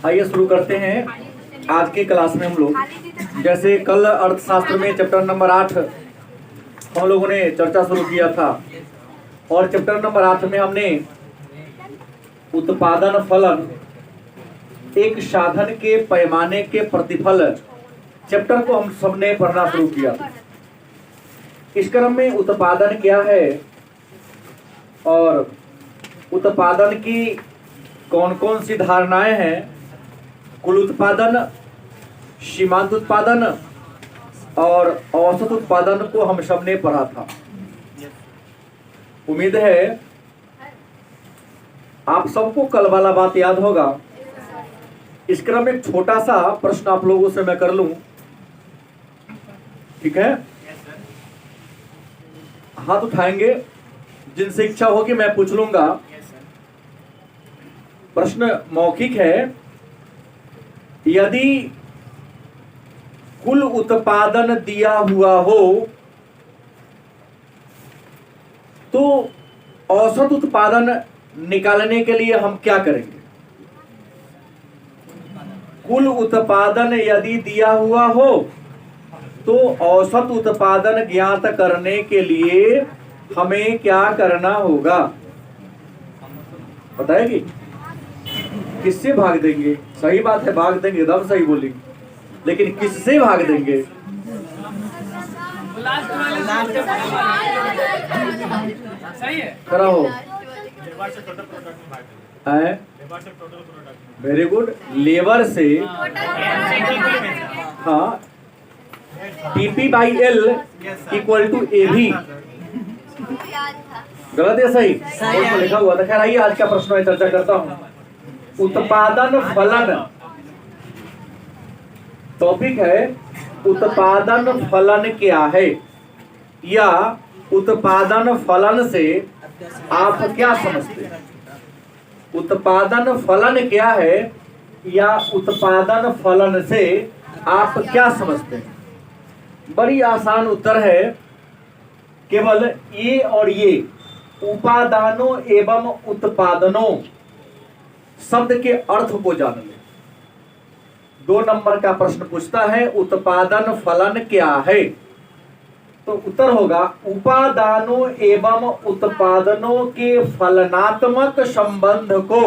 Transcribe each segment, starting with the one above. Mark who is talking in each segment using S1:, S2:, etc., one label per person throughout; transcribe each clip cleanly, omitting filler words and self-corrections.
S1: आइए शुरू करते हैं आज की क्लास में। हम लोग जैसे कल अर्थशास्त्र में चैप्टर नंबर 8 हम लोगों ने चर्चा शुरू किया था, और चैप्टर नंबर 8 में हमने उत्पादन फलन एक साधन के पैमाने के प्रतिफल चैप्टर को हम सबने पढ़ना शुरू किया था। इस क्रम में उत्पादन क्या है और उत्पादन की कौन कौन सी धारणाएं हैं, कुल उत्पादन, सीमांत उत्पादन और औसत उत्पादन को हम सबने पढ़ा था। उम्मीद है आप सबको कल वाला बात याद होगा। इस क्रम में एक छोटा सा प्रश्न आप लोगों से मैं कर लूं, ठीक है? हाथ उठाएंगे, जिनसे इच्छा होगी मैं पूछ लूंगा। प्रश्न मौखिक है। यदि कुल उत्पादन दिया हुआ हो तो औसत उत्पादन निकालने के लिए हम क्या करेंगे? कुल उत्पादन यदि दिया हुआ हो तो औसत उत्पादन ज्ञात करने के लिए हमें क्या करना होगा? बताएगी? किससे भाग देंगे? सही बात है, भाग देंगे, एकदम सही बोली, लेकिन किससे भाग देंगे? करा हो। Very good. लेबर से, हाँ, PP/L इक्वल टू AB। गलत है सही? लिखा हुआ था। खैर आइए आज का प्रश्न में चर्चा करता हूँ। उत्पादन फलन टॉपिक है। उत्पादन फलन क्या है, या उत्पादन फलन से आप क्या समझते हैं? उत्पादन फलन क्या है या उत्पादन फलन से आप क्या समझते हैं? बड़ी आसान उत्तर है, केवल ये और ये उपादानों एवं उत्पादनों शब्द के अर्थ को जान ले। 2 नंबर का प्रश्न पूछता है उत्पादन फलन क्या है, तो उत्तर होगा उपादानों एवं उत्पादनों के फलनात्मक संबंध को,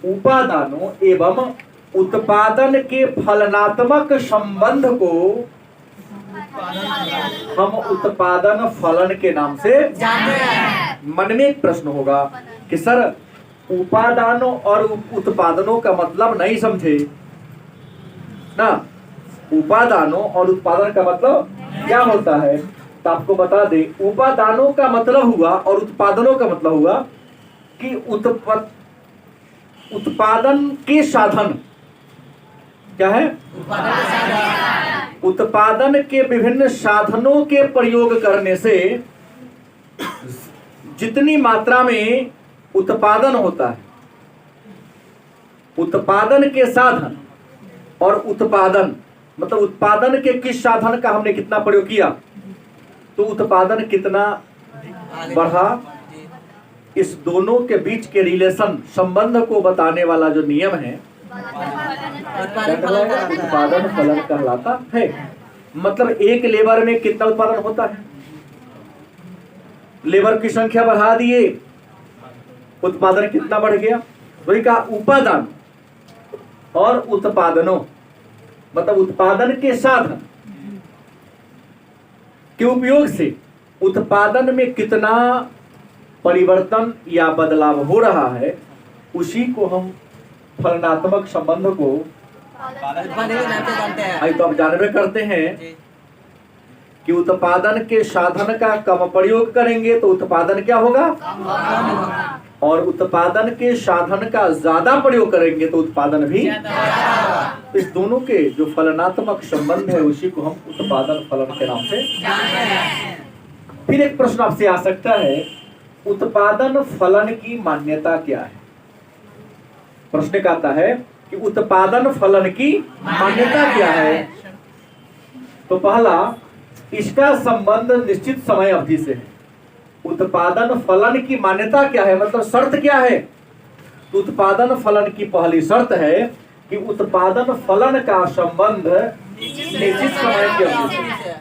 S1: उपादानों एवं उत्पादन के फलनात्मक संबंध को हम उत्पादन फलन के नाम से जानते हैं। मन में एक प्रश्न होगा कि सर उपादानों और उत्पादनों का मतलब नहीं समझे ना। उपादानों और उत्पादन का मतलब क्या होता है, तो आपको बता दे। उपादानों का मतलब हुआ और उत्पादनों का मतलब हुआ कि उत्पादन के साधन क्या है? उत्पादन के विभिन्न साधनों के प्रयोग करने से जितनी मात्रा में उत्पादन होता है, उत्पादन के साधन और उत्पादन मतलब उत्पादन के किस साधन का हमने कितना प्रयोग किया तो उत्पादन कितना बढ़ा, इस दोनों के बीच के रिलेशन संबंध को बताने वाला जो नियम है उत्पादन फलन कहलाता है। मतलब एक लेबर में कितना उत्पादन होता है, लेबर की संख्या बढ़ा दिए, उत्पादन कितना बढ़ गया। वही कहा उपादान और उत्पादनों मतलब उत्पादन के साधन के उपयोग से उत्पादन में कितना परिवर्तन या बदलाव हो रहा है, उसी को हम फलनात्मक संबंध को तो आप जानवे करते हैं कि उत्पादन के साधन का कम प्रयोग करेंगे तो उत्पादन क्या होगा, और उत्पादन के साधन का ज्यादा प्रयोग करेंगे तो उत्पादन भी। इस दोनों के जो फलनात्मक संबंध है उसी को हम उत्पादन फलन के नाम से। फिर एक प्रश्न आपसे आ सकता है, उत्पादन फलन की मान्यता क्या है? प्रश्न कहता है कि उत्पादन फलन की मान्यता क्या है? तो पहला, इसका संबंध निश्चित समय अवधि से है। उत्पादन फलन की मान्यता क्या है, मतलब शर्त क्या है? तो उत्पादन फलन की पहली शर्त है कि उत्पादन फलन का संबंध निश्चित समय की अवधि से।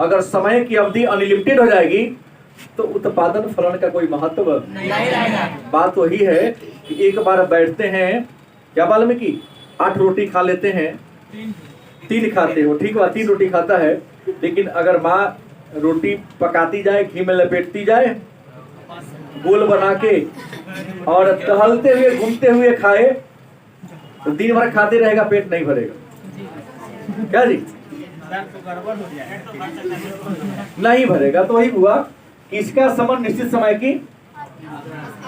S1: अगर समय की अवधि अनलिमिटेड हो जाएगी तो उत्पादन फलन का कोई महत्व नहीं रहेगा। बात वही है कि एक बार बैठते हैं, क्या वाल्मीकि 8 रोटी खा लेते हैं, 3 खाते हो, ठीक है 3 रोटी खाता है, लेकिन अगर माँ रोटी पकाती जाए, घी में लपेटती जाए, गोल बना के और टहलते हुए घूमते हुए खाए तो दिन भर खाते रहेगा, पेट नहीं भरेगा। क्या जी? नहीं भरेगा। तो वही हुआ कि इसका संबंध निश्चित समय की,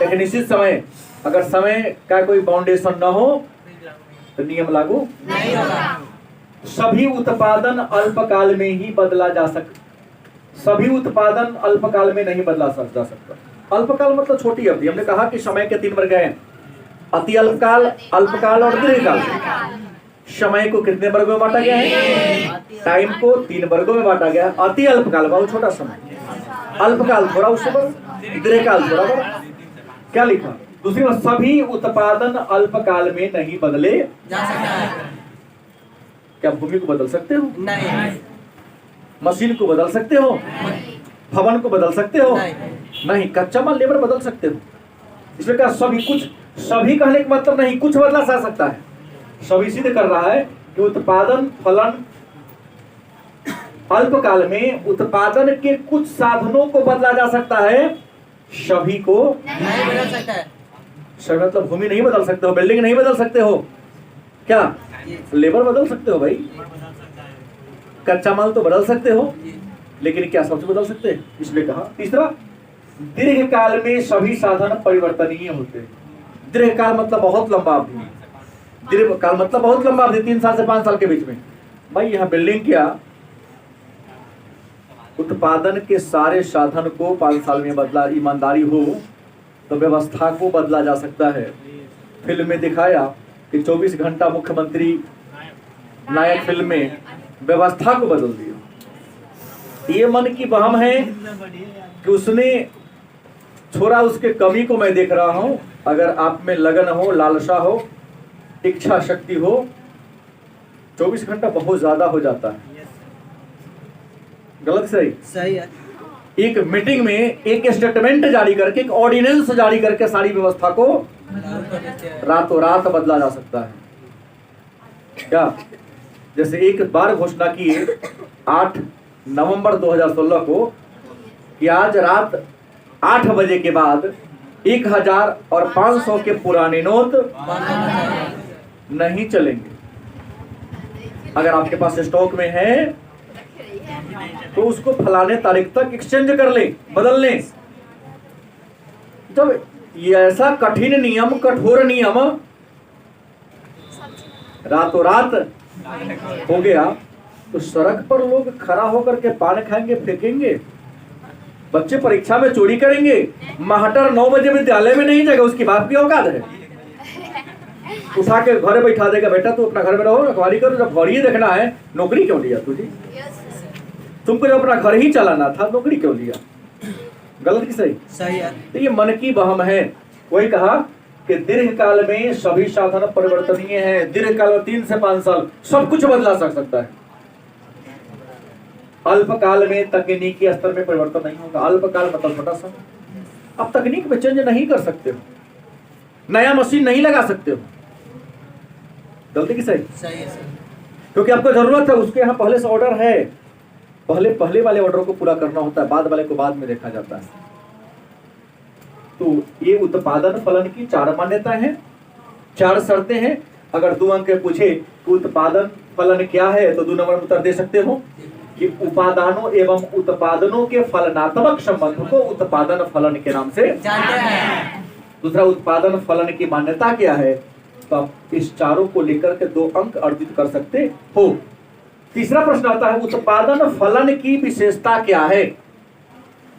S1: एक निश्चित समय, अगर समय का कोई बाउंडेशन न हो तो नियम लागू नहीं होगा। सभी उत्पादन अल्पकाल में ही बदला जा सकता, सभी उत्पादन अल्पकाल में नहीं बदला जा सकता। अल्पकाल मतलब छोटी अवधि। हमने कहा कि समय के 3 वर्ग हैं, अति अल्पकाल, अल्पकाल और दीर्घकाल। समय को कितने वर्गों में बांटा गया है? टाइम को 3 वर्गों में बांटा गया है। अति अल्पकाल बहुत छोटा समय, अल्पकाल थोड़ा उससे बड़ा, दीर्घकाल थोड़ा बड़ा। क्या लिखा? दूसरी बात, सभी उत्पादन अल्पकाल में नहीं बदले जा सकता। क्या भूमि को बदल सकते हो? नहीं। मशीन को बदल सकते हो? भवन को बदल सकते हो? नहीं। कच्चा माल लेबर बदल सकते हो? इसमें क्या सभी कुछ, सभी कहने का मतलब नहीं, कुछ बदला जा सकता है। सभी सिद्ध कर रहा है कि उत्पादन फलन अल्पकाल में उत्पादन के कुछ साधनों को बदला जा सकता है, सभी को नहीं बदल सकता है। सभी मतलब भूमि नहीं बदल सकते हो, बिल्डिंग नहीं बदल सकते हो, क्या लेबर बदल सकते हो भाई, कच्चा माल तो बदल सकते हो, लेकिन क्या सबसे बदल सकते हैं? इसलिए कहा। तीसरा, दीर्घकाल में सभी साधन परिवर्तनीय होते हैं। दीर्घकाल मतलब बहुत लंबा अवधि, दीर्घकाल मतलब बहुत लंबा अवधि, 3 साल से 5 साल के बीच में। भाई यहाँ बिल्डिंग क्या, उत्पादन के सारे साधन को 5 साल में बदला, ईमानदारी हो तो व्यवस्था को बदला जा सकता है। फिल्म में दिखाया कि 24 घंटा मुख्यमंत्री नायक फिल्म में व्यवस्था को बदल दिया। ये मन की बहम है कि उसने छोड़ा, उसके कमी को मैं देख रहा हूं। अगर आप में लगन हो, लालसा हो, इच्छा शक्ति हो, 24 घंटा बहुत ज्यादा हो जाता है। गलत सही? सही है। एक मीटिंग में एक स्टेटमेंट जारी करके, एक ऑर्डिनेंस जारी करके सारी व्यवस्था को रातों रात बदला जा सकता है। क्या? जैसे एक बार घोषणा की 8 नवंबर 2016 को कि आज रात 8 बजे के बाद 1000 और 500 के पुराने नोट नहीं चलेंगे। अगर आपके पास स्टॉक में है तो उसको फलाने तारीख तक एक्सचेंज कर ले, बदल ले। जब ये ऐसा कठिन नियम, कठोर नियम रातों रात हो गया तो सड़क पर लोग खड़ा होकर के पान खाएंगे, फेंकेंगे, बच्चे परीक्षा में चोरी करेंगे, मास्टर 9 बजे विद्यालय में नहीं जाएगा, उसकी बात की औकात है? उठा के घरे बैठा देगा, बेटा तू अपना घर में रहो, रखवारी करो, जब घर ही देखना है नौकरी क्यों लिया तुझे? तुमको जब अपना घर ही चलाना था नौकरी क्यों लिया? गलत की सही? सही है। तो ये मन की बहम है। वही कहा कि दीर्घकाल में सभी साधन परिवर्तनीय है। दीर्घकाल में 3 से 5 साल सब कुछ बदला सकता है। अल्पकाल में तकनीकी स्तर में परिवर्तन नहीं होगा। अल्पकाल मतलब छोटा समय। अब तकनीक में चेंज नहीं कर सकते हो, नया मशीन नहीं लगा सकते हो। गलती की सही? सही है। क्योंकि आपको जरूरत है, उसके यहाँ पहले से ऑर्डर है, पहले वाले ऑर्डर को पूरा करना होता है, बाद वाले को बाद में देखा जाता है। तो ये उत्पादन फलन की 4 मान्यताएं हैं, 4 शर्तें हैं। अगर 2 अंक पूछे कि उत्पादन फलन क्या है तो 2 नंबर में उत्तर दे सकते हो कि उपादानों एवं उत्पादनों के फलनात्मक संबंध को उत्पादन फलन के नाम से जानते हैं। दूसरा, उत्पादन फलन की मान्यता क्या है, तो आप इस चारों को लेकर के 2 अंक अर्जित कर सकते हो। तीसरा प्रश्न आता है, उत्पादन फलन की विशेषता क्या है?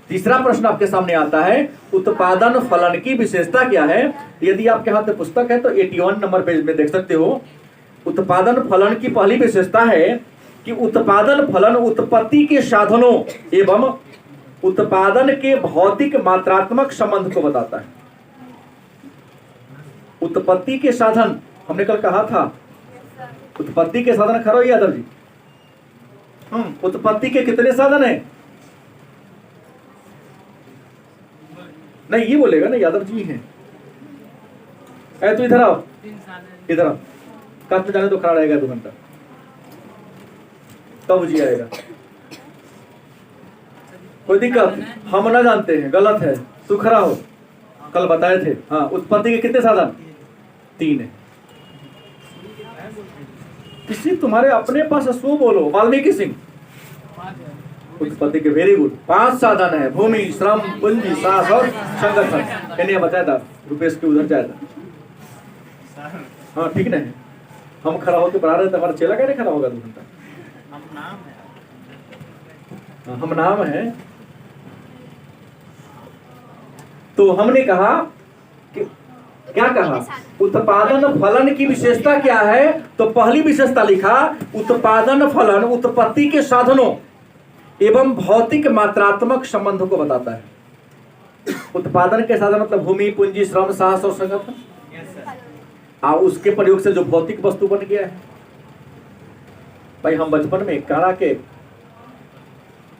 S1: तीसरा प्रश्न आपके सामने आता है, उत्पादन फलन की विशेषता क्या है? यदि आपके हाथ में पुस्तक है तो 81 नंबर पेज में देख सकते हो। उत्पादन फलन की पहली विशेषता है कि उत्पादन फलन उत्पत्ति के साधनों एवं उत्पादन के भौतिक मात्रात्मक संबंध को बताता है। उत्पत्ति के साधन हमने कल कहा था, उत्पत्ति के साधन खरो यादव जी। उत्पत्ति के कितने साधन है? नहीं ये बोलेगा ना यादव जी हैं। ऐ तो इधर आओ, इधर आओ, कब जाने तो खड़ा रहेगा 2 घंटा, तब जी आएगा। कोई दिक्कत? हम ना जानते हैं, गलत है, तू खड़ा हो। कल बताए थे। हाँ, उत्पत्ति के कितने साधन? 3 है। किसी तुम्हारे अपने पास सो बोलो, वाल्मीकि सिंह। उत्पत्ति के वेरी गुड 5 साधन है, भूमि, श्रम, पूंजी, साहस और संगठन। मैंने बताया था, रुपेश के उधर जाया था। हाँ ठीक नहीं, हम खड़ा होकर पढ़ा रहे थे, हमारा चेला कैसे खड़ा होगा 2 घंटा? हम नाम है। तो हमने कहा कि क्या कहा, उत्पादन फलन की विशेषता क्या है? तो पहली विशेषता लिखा, उत्पादन फलन उत्पत्ति के साधनों एवं भौतिक मात्रात्मक संबंधों को बताता है। उत्पादन के साधन मतलब भूमि, पूंजी, श्रम, साहस और संगठन, और उसके प्रयोग से जो भौतिक वस्तु बन गया है। भाई हम बचपन में काढ़ा के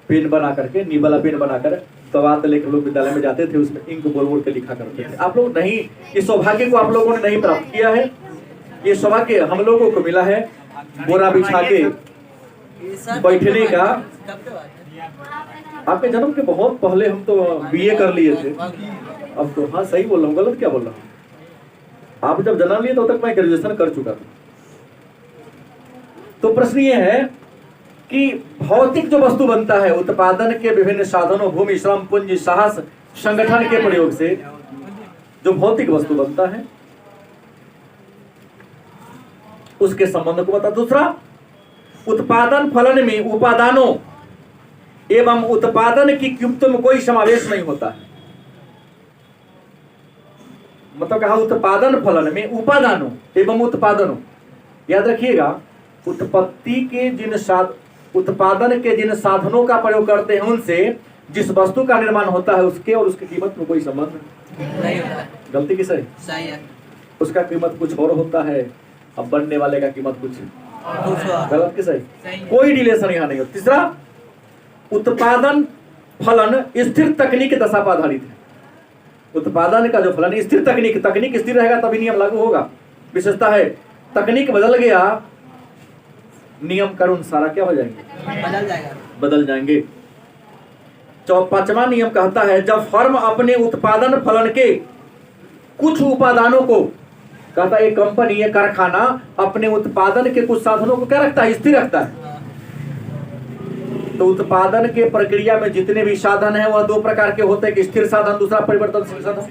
S1: पेन बना करके, नीबला पेन बनाकर सवाल लेकर लोग विद्यालय में जाते थे, उसमें इंक बोल बोल के लिखा करते थे। आप लोग नहीं, इस सौभाग्य को आप लोगों ने नहीं प्राप्त किया है। ये सौभाग्य हम लोगों को मिला है बोरा बिछा के बैठने का। आपके जन्म के बहुत पहले हम तो बीए कर लिए थे। अब तो हाँ सही बोल रहा हूँ, गलत क्या बोल रहा हूँ? आप जब जन्म लिए तो तक मैं ग्रेजुएशन कर चुका था। तो प्रश्न ये है कि भौतिक जो वस्तु बनता है उत्पादन के विभिन्न साधनों, भूमि, श्रम, पूंजी, साहस, संगठन के प्रयोग से जो भौतिक वस्तु बनता है उसके संबंध को बता। दूसरा, उत्पादन फलन में उपादानों एवं उत्पादन की कीमतों में कोई समावेश नहीं होता है। मतलब कहा उत्पादन फलन में उपादानों एवं उत्पादनों, याद रखिएगा, उत्पत्ति के उत्पादन के जिन साधनों का प्रयोग करते हैं उनसे जिस वस्तु का निर्माण होता है उसके और उसकी कीमत में कोई संबंध नहीं होता है। गलती किस है? सही है। उसका कीमत कुछ और होता है, अब बनने वाले का कीमत कुछ गलत किस है? कोई रिलेशन यहाँ नहीं होता। तीसरा, उत्पादन फलन स्थिर तकनीक दशा पर आधारित है। उत्पादन का जो फलन स्थिर तकनीक स्थिर रहेगा तभी नियम लागू होगा। विशेषता है तकनीक बदल गया, नियम कानून सारा क्या हो जाएंगे? बदल जाएंगे। 5वां नियम कहता है, जब फर्म अपने उत्पादन फलन के कुछ उपादानों को, कहता है एक कंपनी, एक कारखाना अपने उत्पादन के कुछ साधनों को क्या रखता है? स्थिर रखता है। तो उत्पादन के प्रक्रिया में जितने भी साधन है वह 2 प्रकार के होते हैं, स्थिर साधन, दूसरा परिवर्तनशील साधन।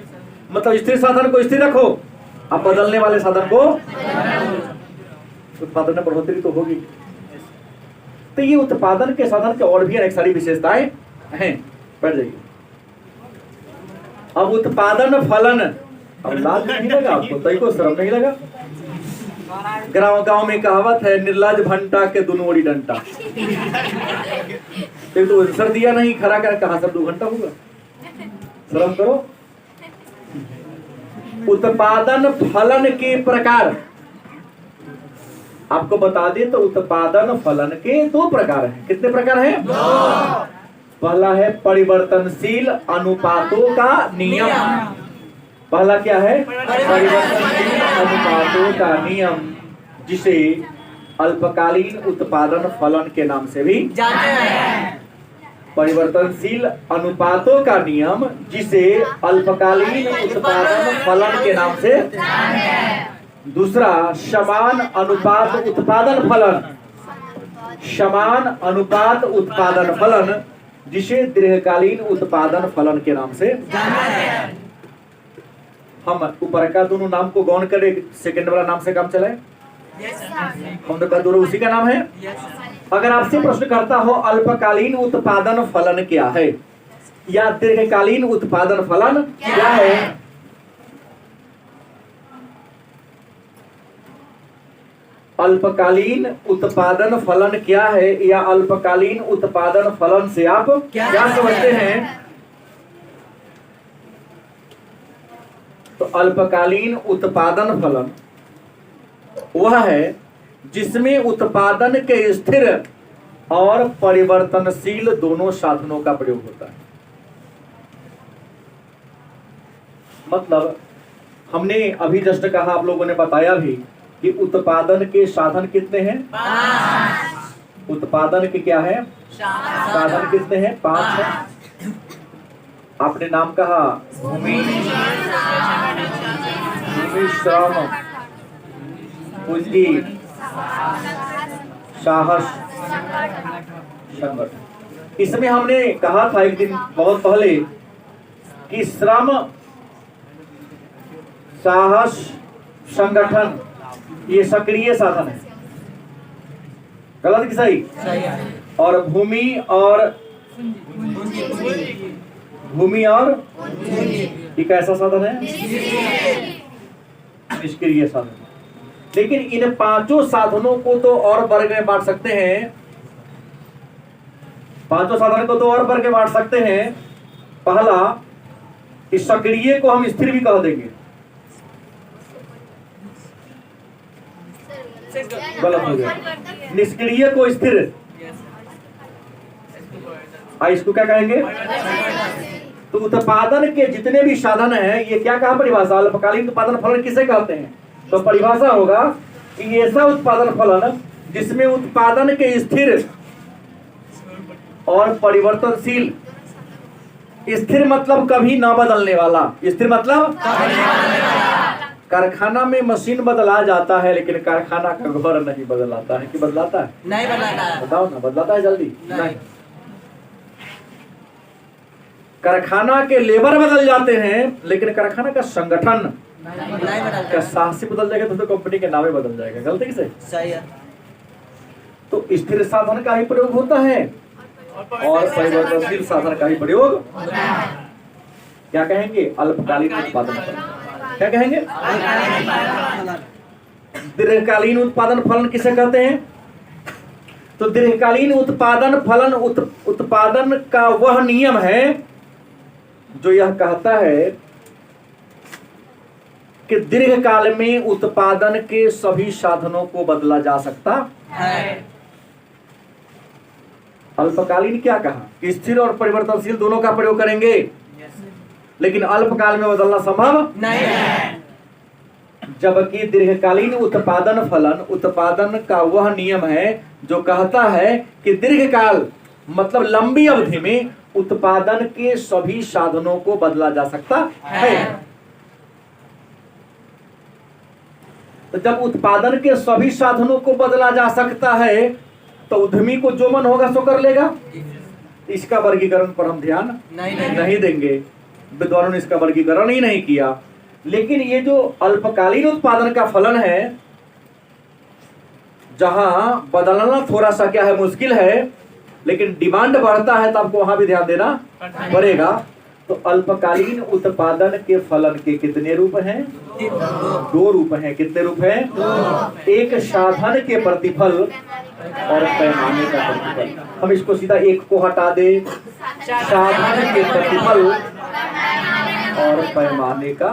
S1: मतलब स्थिर साधन को स्थिर रखो, अब बदलने वाले साधन को उत्पादन में बढ़ोतरी तो होगी। तो ये उत्पादन के साधन के और भी अनेक सारी विशेषताएं हैं। बैठ जाइए। अब उत्पादन फलन, अब लाज नहीं लगा आपको? तई को शर्म नहीं लगा? गांव में कहावत है, निर्लाज भंटा के दुनू ओरी डंटा। तो सर दिया नहीं खड़ा कर, कहा सर 2 घंटा होगा? शर्म करो। उत्पादन फलन के प्रकार आपको बता दे तो उत्पादन फलन के 2 प्रकार हैं। कितने प्रकार हैं? 2। पहला है परिवर्तनशील अनुपातों का नियम। पहला क्या है? परिवर्तनशील अनुपातों का नियम, जिसे अल्पकालीन उत्पादन फलन के नाम से भी जानते हैं। परिवर्तनशील अनुपातों का नियम, जिसे अल्पकालीन उत्पादन फलन के नाम से। दूसरा, समान अनुपात उत्पादन फलन, समान अनुपात उत्पादन फलन, जिसे दीर्घकालीन उत्पादन फलन के नाम से। हम ऊपर का दोनों नाम को गौण करें, सेकंड वाला नाम से काम चलाए। हम तो दोनों उसी का नाम है। अगर आपसे प्रश्न करता हो अल्पकालीन उत्पादन फलन क्या है या दीर्घकालीन उत्पादन फलन क्या है, अल्पकालीन उत्पादन फलन क्या है या अल्पकालीन उत्पादन फलन से आप क्या समझते हैं? तो अल्पकालीन उत्पादन फलन वह है जिसमें उत्पादन के स्थिर और परिवर्तनशील दोनों साधनों का प्रयोग होता है। मतलब हमने अभी जस्ट कहा, आप लोगों ने बताया भी कि उत्पादन के साधन कितने हैं? 5। उत्पादन के क्या है? साधन कितने हैं? 5 है। आपने नाम कहा भूमि, श्रम, पूंजी, साहस, संगठन। इसमें हमने कहा था एक दिन बहुत पहले कि श्रम, साहस, संगठन ये सक्रिय साधन है। गलत कि सही? और भूमि और ये कैसा साधन है? निष्क्रिय साधन। लेकिन इन 5 साधनों को तो और वर्ग में बांट सकते हैं। 5 साधन को तो और वर्ग में बांट सकते हैं। पहला, इस सक्रिय को हम स्थिर भी कह देंगे। गलत हो गया। निष्क्रिय को स्थिर, इसको क्या कहेंगे? तो उत्पादन के जितने भी साधन हैं, ये क्या कहा परिभाषा? अल्पकालीन उत्पादन फलन किसे कहते हैं? तो परिभाषा होगा कि ऐसा उत्पादन फलन जिसमें उत्पादन के स्थिर और परिवर्तनशील, स्थिर मतलब कभी ना बदलने वाला, स्थिर मतलब कारखाना में मशीन बदला जाता है लेकिन कारखाना का घर नहीं बदलाता है। कि बदलाता है? नहीं बदलाता है। बताओ ना, बदलाता है जल्दी? नहीं। कारखाना के लेबर बदल जाते हैं लेकिन कारखाना का संगठन नहीं बदलता। साहसी बदल जाएगा तो कंपनी के नाम बदल जाएगा। गलती किसे? सही है। तो स्थिर साधन का ही प्रयोग होता है और परिवर्तनशील साधन का ही प्रयोग क्या कहेंगे? अल्पकालीन उत्पादन फलन। क्या कहेंगे? दीर्घकालीन उत्पादन फलन किसे कहते हैं? तो दीर्घकालीन उत्पादन फलन उत्पादन का वह नियम है जो यह कहता है कि दीर्घकाल में उत्पादन के सभी साधनों को बदला जा सकता है। अल्पकालीन क्या कहा? स्थिर और परिवर्तनशील दोनों का प्रयोग करेंगे, लेकिन अल्पकाल में बदलना संभव नहीं है। जबकि दीर्घकालीन उत्पादन फलन उत्पादन का वह नियम है जो कहता है कि दीर्घकाल मतलब लंबी अवधि में उत्पादन के सभी साधनों को बदला जा सकता है। तो जब उत्पादन के सभी साधनों को बदला जा सकता है तो उद्यमी को जो मन होगा सो कर लेगा। इसका वर्गीकरण पर हम ध्यान नहीं देंगे, विद्वानों ने इसका वर्गीकरण ही नहीं किया। लेकिन ये जो अल्पकालीन उत्पादन का फलन है, जहां बदलना थोड़ा सा क्या है, मुश्किल है, लेकिन डिमांड बढ़ता है तो आपको वहां भी ध्यान देना पड़ेगा। तो अल्पकालीन उत्पादन के फलन के कितने रूप हैं? 2 रूप हैं। कितने रूप हैं? एक साधन के प्रतिफल और पैमाने का प्रतिफल। हम इसको सीधा एक को हटा दे, साधन के प्रतिफल और पैमाने का।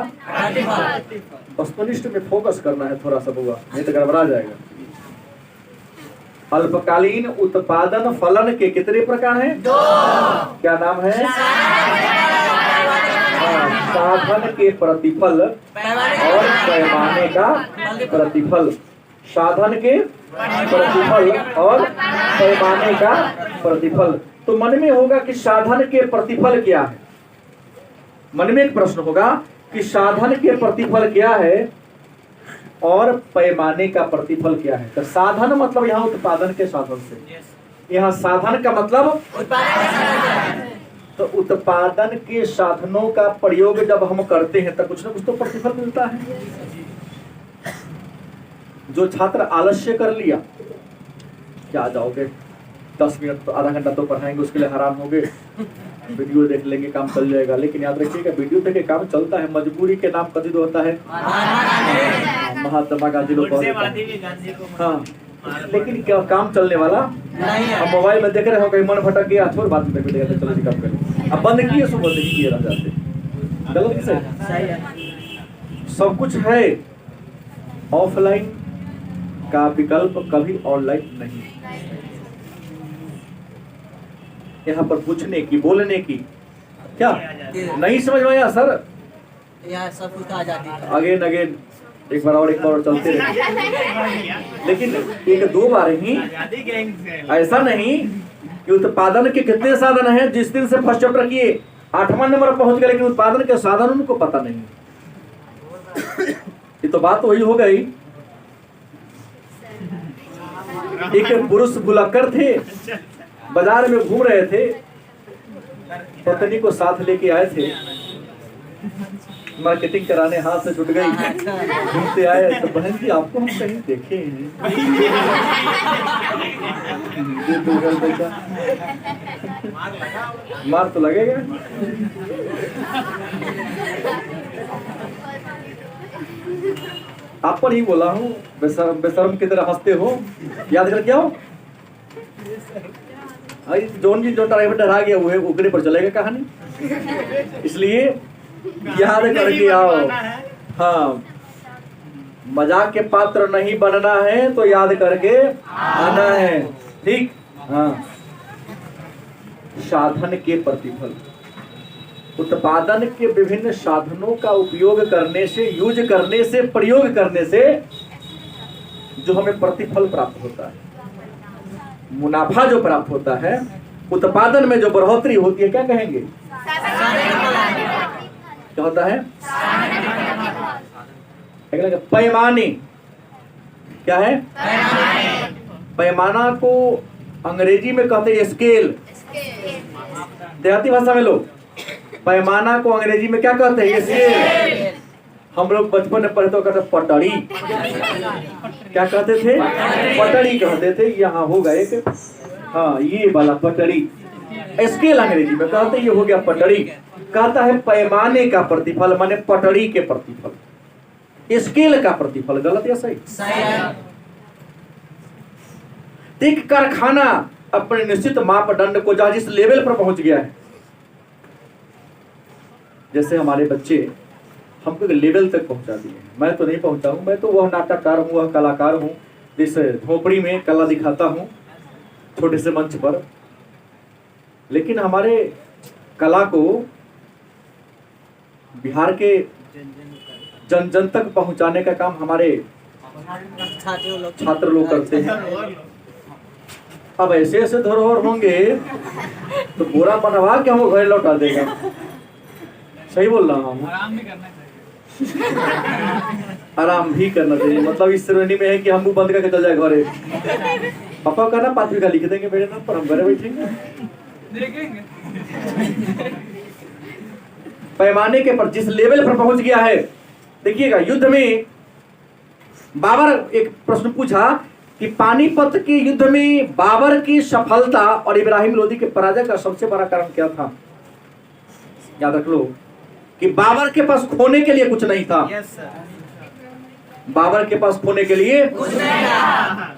S1: वस्तुनिष्ठ में फोकस करना है थोड़ा सा बुआ, नहीं तो गड़बड़ा जाएगा। अल्पकालीन उत्पादन फलन के कितने प्रकार हैं? 2। क्या नाम है? साधन के प्रतिफल और पैमाने का प्रतिफल। साधन के प्रतिफल और पैमाने का प्रतिफल। तो मन में होगा कि साधन के प्रतिफल क्या है? मन में एक प्रश्न होगा कि साधन के प्रतिफल क्या है और पैमाने का प्रतिफल क्या है। तो साधन मतलब यहाँ उत्पादन के साधन से, यहाँ साधन का मतलब तो उत्पादन के साधनों का प्रयोग जब हम करते हैं तो कुछ ना कुछ तो प्रतिफल मिलता है। जो छात्र आलस्य कर लिया, क्या जाओगे 10 मिनट तो आधा घंटा तो पढ़ाएंगे, उसके लिए हराम हो गए, वीडियो देख लेंगे काम चल जाएगा। लेकिन याद रखिएगा वीडियो देख के काम चलता है, मजबूरी के नाम कभी तो होता है। महात्मा गांधी लोग हाँ, लेकिन क्या काम चलने वाला नहीं है। अब मोबाइल में देख रहे हो, कहीं मन भटक गया, छोड़ बात में चलो जी काम करें। अब बंद किए सो बंद ही किए रह जाते। गलत सही है। सब कुछ है, ऑफलाइन का विकल्प कभी ऑनलाइन नहीं। यहाँ पर पूछने की, बोलने की क्या नहीं समझ में आया सर?
S2: यहाँ सब कुछ आजादी है।
S1: अगेन अगेन एक बार और चलते रहे, लेकिन एक दो बार ही, ऐसा नहीं कि उत्पादन के कितने साधन हैं। जिस दिन से फर्स्ट चैप्टर किए 8वां नंबर पहुंच गए, लेकिन उत्पादन के साधन उनको पता नहीं। ये तो बात वही हो गई। एक पुरुष भुलक्कड़ थे, बाजार में घूम रहे थे, पत्नी को साथ लेके आए थे, मार्केटिंग कराने हाथ से छूट गई, घूमते आए तो बहन जी आपको हम कहीं देखे हैं। मार तो लगेगा। आप पर ही बोला हूँ, बेशर्म की तरह हंसते हो, याद कर क्या हो? जोन जी जो ड्राइवर डरा गया वो है, उगने पर चलेगा कहानी। इसलिए याद करके आओ। हाँ, मजाक के पात्र नहीं बनना है तो याद करके आना है, ठीक? हाँ। साधन के प्रतिफल, उत्पादन के विभिन्न साधनों का उपयोग करने से, यूज करने से, प्रयोग करने से जो हमें प्रतिफल प्राप्त होता है, मुनाफा जो प्राप्त होता है, उत्पादन में जो बढ़ोतरी होती है, क्या कहेंगे? क्या होता है? पैमाने। क्या है? पैमाना को अंग्रेजी में कहते हैं स्केल। देहाती भाषा में लोग पैमाना को अंग्रेजी में क्या कहते हैं? स्केल। हम लोग बचपन में पढ़े तो कहते पटड़ी। क्या कहते थे? पटड़ी कहते थे। यहाँ होगा एक, हाँ, ये वाला पटड़ी। स्केल अंग्रेजी में कहते, ये हो गया पटड़ी। कहता है पैमाने का प्रतिफल, माने पटड़ी के प्रतिफल, स्केल का प्रतिफल। गलत या सही? एक कारखाना अपने निश्चित मापदंड को जहां जिस लेवल पर पहुंच गया है, जैसे हमारे बच्चे हमको लेवल तक पहुंचा दिए। मैं तो नहीं पहुंचा हूं, मैं तो वह नाटककार हूं, वह कलाकार हूं, जैसे झोपड़ी में कला दिखाता हूं छोटे से मंच पर। लेकिन हमारे कला को बिहार के जन जन तक पहुंचाने का काम हमारे छात्र लोग करते हैं। अब ऐसे ऐसे धरोहर होंगे तो बोरा बनवा के हमको घर लौटा देगा। सही बोल रहा हूँ? आराम भी करना चाहिए। मतलब इस श्रेणी में है कि हम बंद करके चल जाए घरे। पापा का ना 5 बीघा लिख देंगे मेरे नाम पर, हम घरे बैठेंगे। पैमाने के पर जिस लेवल पर पहुंच गया है, देखिएगा युद्ध में बाबर, एक प्रश्न पूछा कि पानीपत के युद्ध में बाबर की सफलता और इब्राहिम लोदी के पराजय का सबसे बड़ा कारण क्या था? याद रख लो कि बाबर के पास खोने के लिए कुछ नहीं था। बाबर के पास खोने के लिए कुछ नहीं था,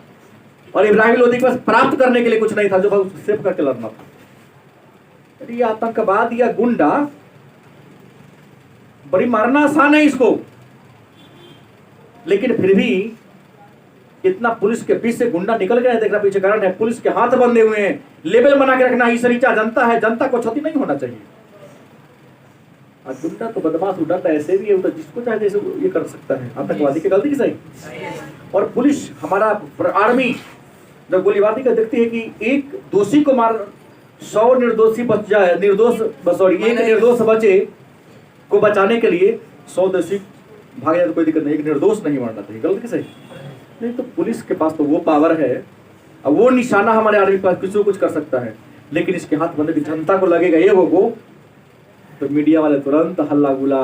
S1: और इब्राहिम लोदी के पास प्राप्त करने के लिए कुछ नहीं था, जो बहुत सेव करके लड़ना था। ये आतंकवाद या गुंडा बड़ी मारना आसान है इसको, लेकिन फिर भी इतना पुलिस के बीच से गुंडा निकल गया है। देखना पीछे कारण है, पुलिस के हाथ बंधे हुए हैं। लेवल बना के रखना, ईसरीचा जनता है, जनता को क्षति नहीं होना चाहिए। और गुंडा तो बदमाश उड़ाता ऐसे भी है, तो जिसको चाहे जैसे ये कर सकता है। आतंकवादी की गलती की सही। और पुलिस, हमारा आर्मी जब गोलीबारी का देखती है कि एक दोषी को मार 100 निर्दोषी बच जाए, एक निर्दोष बचे को बचाने के लिए 100 दोषी भाग जाए तो कोई दिक्कत नहीं, एक निर्दोष नहीं मारना चाहिए। गलत की सही? नहीं, तो पुलिस के पास तो वो पावर है, अब वो निशाना हमारे आर्मी के पास किसी को कुछ कर सकता है, लेकिन इसके हाथ बंधे की जनता को लगेगा ये वो, तो मीडिया वाले तुरंत हल्ला गुला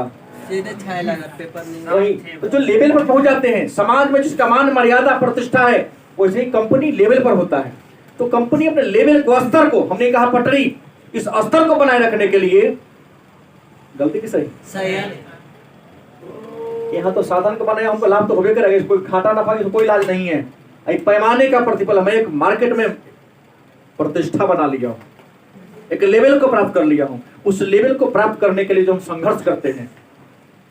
S1: पेपर नहीं। तो जो लेवल पर पहुंच जाते हैं, समाज में जिसका मान मर्यादा प्रतिष्ठा है, वैसे ही कंपनी लेवल पर होता है। तो कंपनी अपने लेवल को, स्तर को, हमने कहा पटरी, इस स्तर को बनाए रखने के लिए, गलती की सही?
S2: सही है।
S1: यहाँ तो साधन को बनाया, हमको लाभ तो होबे करेगा, कोई घाटा नफा की कोई इलाज नहीं है। पैमाने का प्रतिफल, मैं एक मार्केट में प्रतिष्ठा बना लिया हूँ, एक लेवल को प्राप्त कर लिया हूँ। उस लेवल को प्राप्त करने के लिए जो हम संघर्ष करते हैं,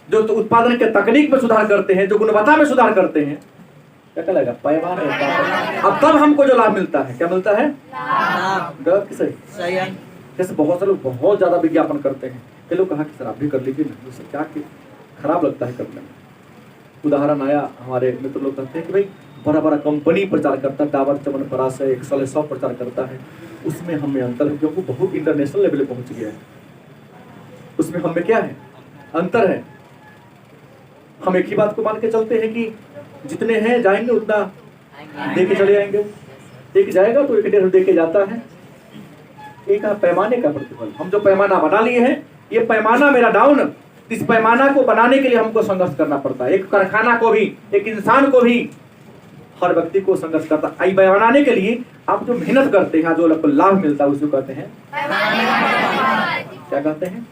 S1: जो तो उत्पादन के तकनीक में सुधार करते हैं, जो गुणवत्ता में सुधार करते हैं, क्या कहलाएगा? पैमाने। अब तब हमको जो लाभ मिलता है, क्या मिलता है? गलत कि सही?
S2: सही है।
S1: जैसे बहुत से लोग बहुत ज्यादा विज्ञापन करते हैं, ये लोग कहा कि सर आप भी कर लीजिए ना, उससे क्या कि खराब लगता है करने में। उदाहरण आया, हमारे मित्र लोग कहते हैं कि भाई बड़ा बड़ा कंपनी प्रचार करता है, डाबर च्यवनप्राश है, एक्सल है, सब प्रचार करता है, उसमें हमें अंतर है क्योंकि बहुत इंटरनेशनल लेवल पे पहुंच गया है। उसमें हमें क्या है? अंतर है। हम एक ही बात को मान के चलते हैं कि जितने हैं जाएंगे उतना दे के चले आएंगे। एक जाएगा तो एक 1.5 दे के जाता है। एक पैमाने का प्रतिफल। हम जो पैमाना बना लिए हैं, ये पैमाना मेरा डाउन, इस पैमाना को बनाने के लिए हमको संघर्ष करना पड़ता है। एक कारखाना को भी, एक इंसान को भी, हर व्यक्ति को संघर्ष करता है। बनाने के लिए आप जो मेहनत करते हैं, जो आपको लाभ मिलता है, उसको कहते हैं, क्या कहते हैं?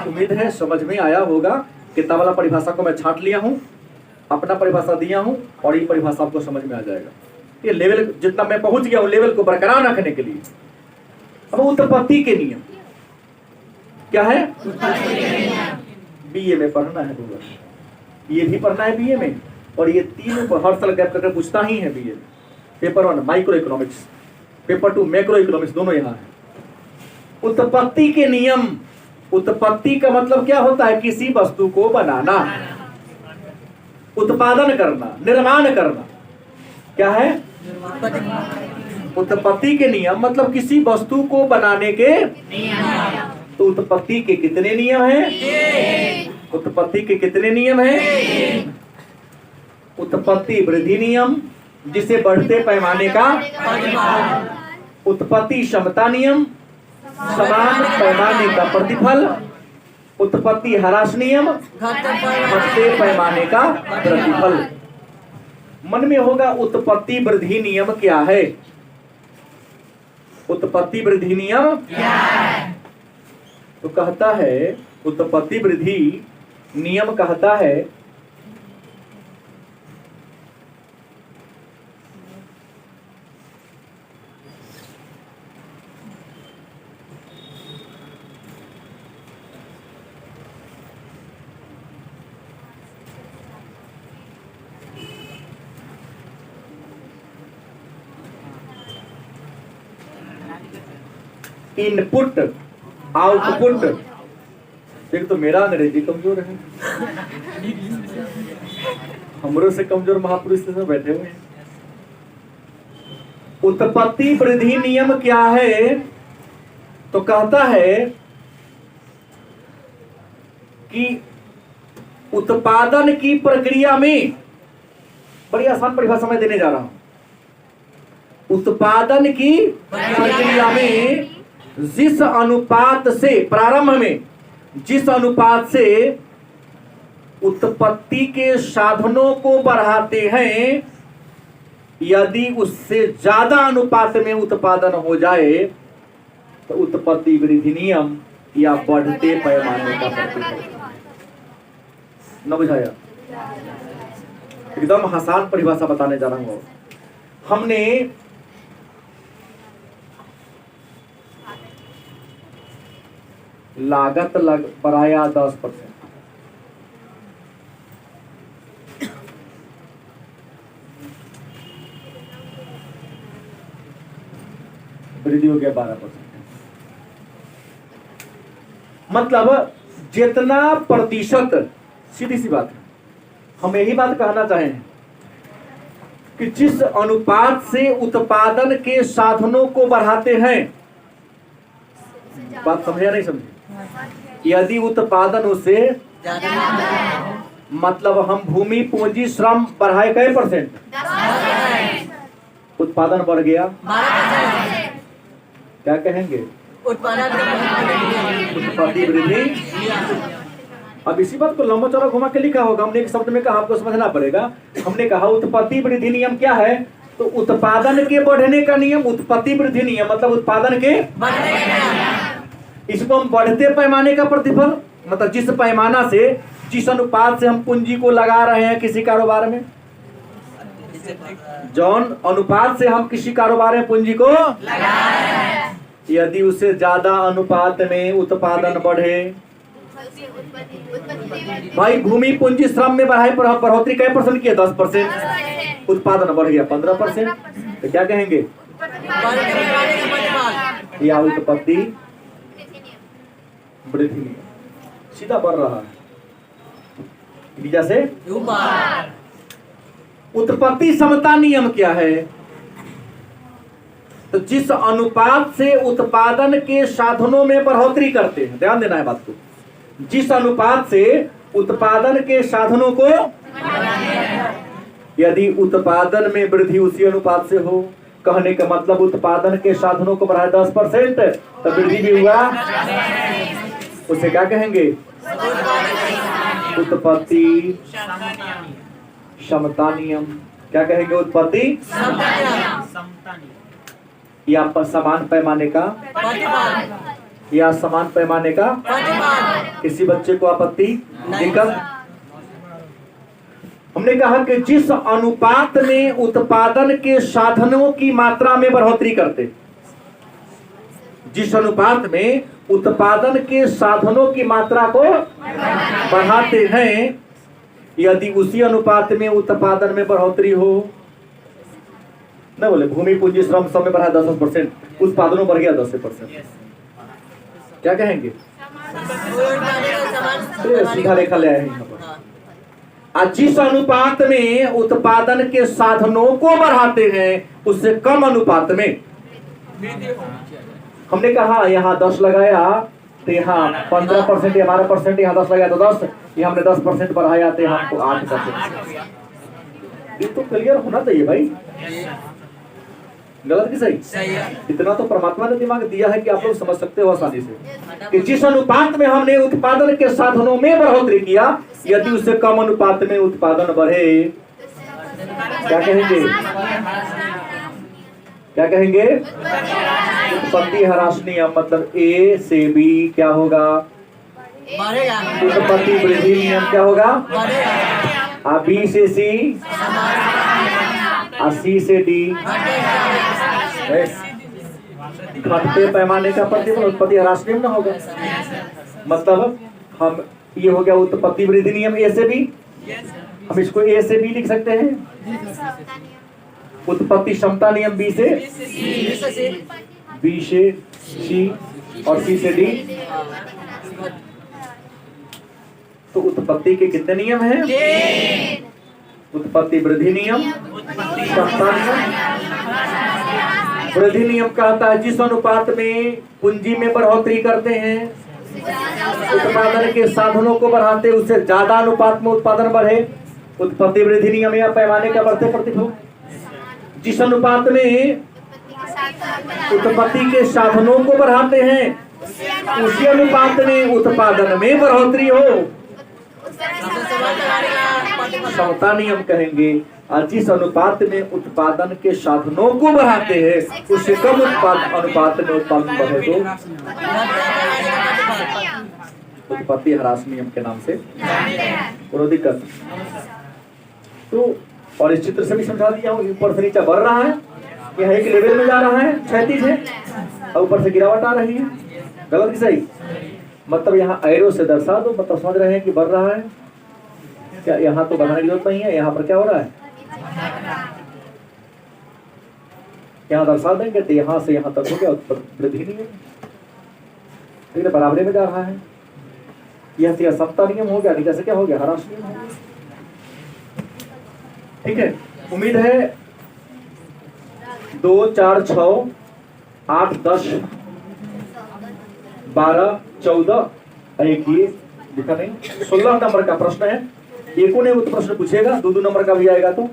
S1: उम्मीद है समझ में आया होगा। किताब वाला परिभाषा को मैं छांट लिया हूँ, अपना परिभाषा दिया हूँ, और ये परिभाषा आपको समझ में आ जाएगा। ये लेवल जितना मैं पहुंच गया हूँ, लेवल को बरकरार रखने के लिए। अब उत्पत्ति के नियम क्या है? बीए में पढ़ना है होगा, ये भी पढ़ना है बीए में, और ये तीनों हर साल गैप करके पूछता ही है बीए में। Paper 1 micro economics, paper 2 macro economics, दोनों यहाँ है। उत्पत्ति के नियम। उत्पत्ति का मतलब क्या होता है? किसी वस्तु को बनाना, उत्पादन करना, निर्माण करना। क्या है? उत्पत्ति के नियम मतलब किसी वस्तु को बनाने के नियम। तो उत्पत्ति के कितने नियम हैं? उत्पत्ति के कितने नियम हैं? उत्पत्ति वृद्धि नियम, जिसे बढ़ते पैमाने का। उत्पत्ति क्षमता नियम, समान पैमाने का प्रतिफल। उत्पत्ति ह्रास नियम, घटते पैमाने का प्रतिफल। मन में होगा उत्पत्ति वृद्धि नियम क्या है? उत्पत्ति वृद्धि नियम क्या है? तो कहता है, उत्पत्ति वृद्धि नियम कहता है इनपुट आउटपुट। एक तो मेरा अंग्रेजी कमजोर है, हमरों से कमजोर महापुरुष से बैठे हुए हैं। उत्पत्ति वृद्धि नियम क्या है? तो कहता है कि उत्पादन की प्रक्रिया में, बड़ी आसान परिभाषा मैं देने जा रहा हूं। उत्पादन की प्रक्रिया में जिस अनुपात से, प्रारंभ में जिस अनुपात से उत्पत्ति के साधनों को बढ़ाते हैं, यदि उससे ज्यादा अनुपात में उत्पादन हो जाए तो उत्पत्ति वृद्धि नियम या बढ़ते पैमाने का प्रतिफल। न बुझाया? एकदम आसान परिभाषा बताने जा रहा हूं। हमने लागत बढ़ाया 10%, वृद्धि हो गया 12%। मतलब जितना प्रतिशत, सीधी सी बात है, हम यही बात कहना चाहें कि जिस अनुपात से उत्पादन के साधनों को बढ़ाते हैं, बात समझे या नहीं समझे? यदि उत्पादन उससे, मतलब हम भूमि पूंजी श्रम बढ़ाए कई %, उत्पादन बढ़ गया, क्या कहेंगे? उत्पत्ति वृद्धि। अब इसी बात को लंबा चौड़ा घुमा के लिखा होगा, हमने एक शब्द में कहा, आपको समझना पड़ेगा। हमने कहा उत्पत्ति वृद्धि नियम क्या है? तो उत्पादन के बढ़ने का नियम उत्पत्ति वृद्धि नियम, मतलब उत्पादन के, इसको हम बढ़ते पैमाने का प्रतिफल, मतलब जिस पैमाना से, जिस अनुपात से हम पूंजी को लगा रहे हैं किसी कारोबार में, जौन अनुपात से हम किसी कारोबार में पूंजी को लगा रहे हैं, यदि उससे ज्यादा अनुपात में उत्पादन बढ़े भाई भूमि पूंजी श्रम में बढ़ोतरी कै परसेंट की है? 10%। उत्पादन बढ़ गया 15%, तो क्या कहेंगे? या उत्पत्ति वृद्धि नियम। सीधा बढ़ रहा है बीजा से। उत्पत्ति समता नियम क्या है? तो जिस अनुपात से उत्पादन के साधनों में बढ़ोतरी करते हैं, ध्यान देना है बात को, जिस अनुपात से उत्पादन के साधनों को, यदि उत्पादन में वृद्धि उसी अनुपात से हो, कहने का मतलब उत्पादन के साधनों को बढ़ाए 10%, तो वृद्धि भी हुआ, उसे क्या कहेंगे? उत्पत्ति समता नियम। क्या कहेंगे? उत्पत्ति या समान पैमाने का, या समान पैमाने का। किसी बच्चे को आपत्ति, दिक्कत? हमने कहा कि जिस अनुपात में उत्पादन के साधनों की मात्रा में बढ़ोतरी करते, जिस अनुपात में उत्पादन के साधनों की मात्रा को बढ़ाते हैं, यदि उसी अनुपात में उत्पादन में बढ़ोतरी हो, न बोले भूमि पूंजी श्रम सब में बढ़ा 10%, उत्पादनों बढ़ गया 10%, क्या कहेंगे? सीधा रेखा ले आए हैं यहाँ पर। जिस अनुपात में उत्पादन के साधनों को बढ़ाते हैं, उससे कम अनुपात में, हमने कहा यहाँ 10 लगाया तो यहाँ 15% या 12%, यहाँ 10 लगाया तो 10, यहाँ हमने 10% बढ़ाया तो यहाँ हमको 8%। ये तो क्लियर होना चाहिए भाई, गलत की सही? इतना तो परमात्मा ने दिमाग दिया है कि आप लोग समझ सकते हो आसानी से, कि जिस अनुपात में हमने उत्पादन के साधनों में बढ़ोतरी किया, यदि उससे कम अनुपात में उत्पादन बढ़े, क्या कहेंगे? क्या कहेंगे? उत्पत्ति ह्रास नियम, मतलब ए से बी क्या होगा? उत्पत्ति वृद्धि नियम क्या होगा? बी से सी, सी से डी। घटते पैमाने का प्रतिफल उत्पत्ति ह्रास नियम ना होगा। मतलब हम, ये हो गया उत्पत्ति वृद्धि नियम ए से बी, हम इसको ए से बी लिख सकते हैं। उत्पत्ति समता नियम बी से सी और सी से डी। तो उत्पत्ति के कितने नियम हैं? उत्पत्ति वृद्धि नियम, समता नियम। वृद्धि नियम कहता है जिस अनुपात में पूंजी में बढ़ोतरी करते हैं, उत्पादन के साधनों को बढ़ाते, उससे ज्यादा अनुपात में उत्पादन बढ़े। उत्पत्ति वृद्धि नियम या पैमाने का बढ़ते प्रतिफल। जिस अनुपात में उत्पत्ति के साधनों को बढ़ाते हैं, उसी अनुपात में उत्पादन में बढ़ोतरी हो, समता नियम कहेंगे। और जिस अनुपात में उत्पादन के साधनों को बढ़ाते हैं, उससे कम अनुपात में उत्पादन बढ़े तो उत्पत्ति ह्रास नियम के नाम से कोई दिक्कत। तो और इस चित्र से भी समझा दिया हूँ, ऊपर से नीचे बढ़ रहा है, यह एक लेवल में जा रहा है, क्षैतिज है, और ऊपर से गिरावट आ रही है। गलत की सही? मतलब यहाँ एरो से दर्शा दो, मतलब समझ रहे हैं कि बढ़ रहा है क्या? यहाँ तो बढ़ाने की जरूरत नहीं है, यहाँ पर क्या हो रहा है? यहाँ दर्शा देंगे तो यहाँ से यहाँ तक हो गया वृद्धि नहीं है, लेकिन बराबरी में जा रहा है। यह से समता नियम हो गया, नीचे से क्या हो गया? ह्रास नियम हो गया। ठीक है, उम्मीद है 2, 4, 6, 8, 10, 12, 14, एक ये लिखा नहीं, 16 नंबर का प्रश्न है। एको ने प्रश्न पूछेगा, 2 नंबर का भी आएगा तो